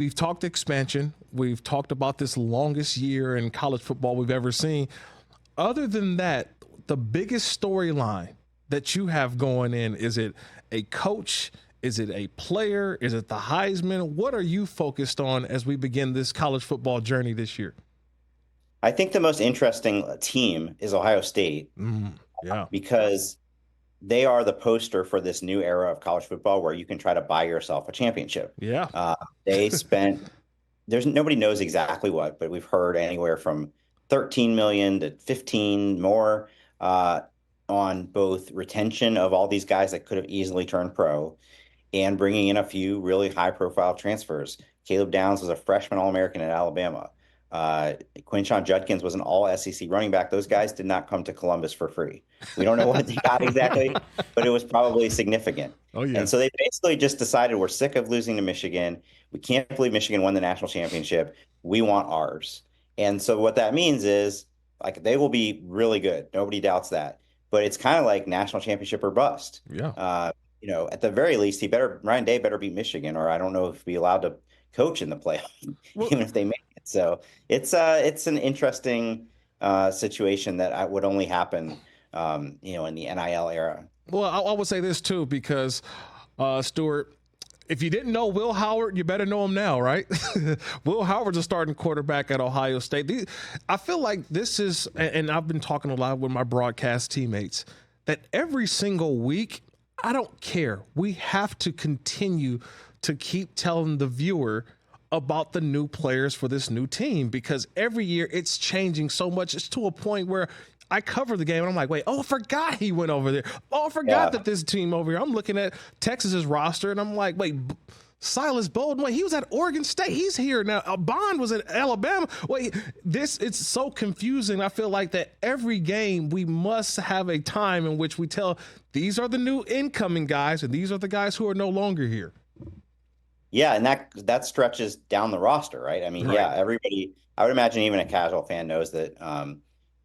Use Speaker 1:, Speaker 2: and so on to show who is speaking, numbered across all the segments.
Speaker 1: We've talked expansion. We've talked about this longest year in college football we've ever seen. Other than that, the biggest storyline that you have going in, is it a coach? Is it a player? Is it the Heisman? What are you focused on as we begin this college football journey this year?
Speaker 2: I think the most interesting team is Ohio State
Speaker 1: Yeah.
Speaker 2: because they are the poster for this new era of college football where you can try to buy yourself a championship.
Speaker 1: Yeah.
Speaker 2: They spent nobody knows exactly what, but we've heard anywhere from 13 million to 15 more on both retention of all these guys that could have easily turned pro and bringing in a few really high profile transfers. Caleb Downs was a freshman All-American at Alabama. Quinshon Judkins was an all SEC running back. Those guys did not come to Columbus for free. We don't know what they got exactly, but it was probably significant.
Speaker 1: Oh, yeah.
Speaker 2: And so they basically just decided we're sick of losing to Michigan. We can't believe Michigan won the national championship. We want ours. And so what that means is like they will be really good. Nobody doubts that. But it's kind of like national championship or bust.
Speaker 1: Yeah.
Speaker 2: At the very least, Ryan Day better beat Michigan, or I don't know if he'll be allowed to coach in the playoff, even if they make it. So it's an interesting situation that would only happen, in the NIL era.
Speaker 1: Well, I would say this too, because Stewart, if you didn't know Will Howard, you better know him now, right? Will Howard's a starting quarterback at Ohio State. I feel like this is, and I've been talking a lot with my broadcast teammates, that every single week, I don't care. We have to continue to keep telling the viewer about the new players for this new team, because every year it's changing so much. It's to a point where I cover the game and I'm like, wait, I forgot he went over there. I forgot that this team over here. I'm looking at Texas's roster and I'm like, wait, Silas Bolden, wait, he was at Oregon State. He's here now. Bond was at Alabama. Wait, it's so confusing. I feel like that every game we must have a time in which we tell these are the new incoming guys and these are the guys who are no longer here.
Speaker 2: Yeah, and that stretches down the roster, right? I mean,
Speaker 1: Right.
Speaker 2: Yeah, everybody, I would imagine even a casual fan knows that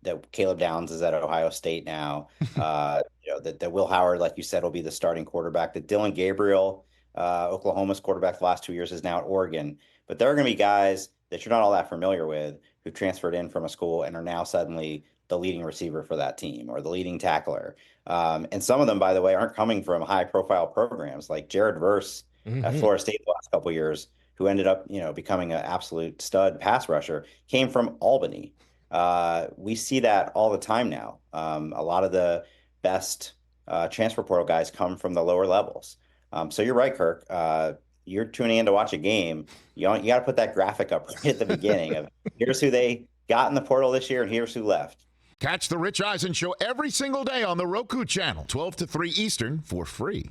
Speaker 2: that Caleb Downs is at Ohio State now. That Will Howard, like you said, will be the starting quarterback. That Dylan Gabriel, Oklahoma's quarterback the last 2 years, is now at Oregon. But there are going to be guys that you're not all that familiar with who transferred in from a school and are now suddenly the leading receiver for that team or the leading tackler. And some of them, by the way, aren't coming from high-profile programs like Jared Verse at Florida State the last couple of years, who ended up, becoming an absolute stud pass rusher, came from Albany. We see that all the time now. A lot of the best transfer portal guys come from the lower levels. So you're right, Kirk. You're tuning in to watch a game. You got to put that graphic up right at the beginning of here's who they got in the portal this year and here's who left.
Speaker 3: Catch the Rich Eisen Show every single day on the Roku channel, 12 to 3 Eastern, for free.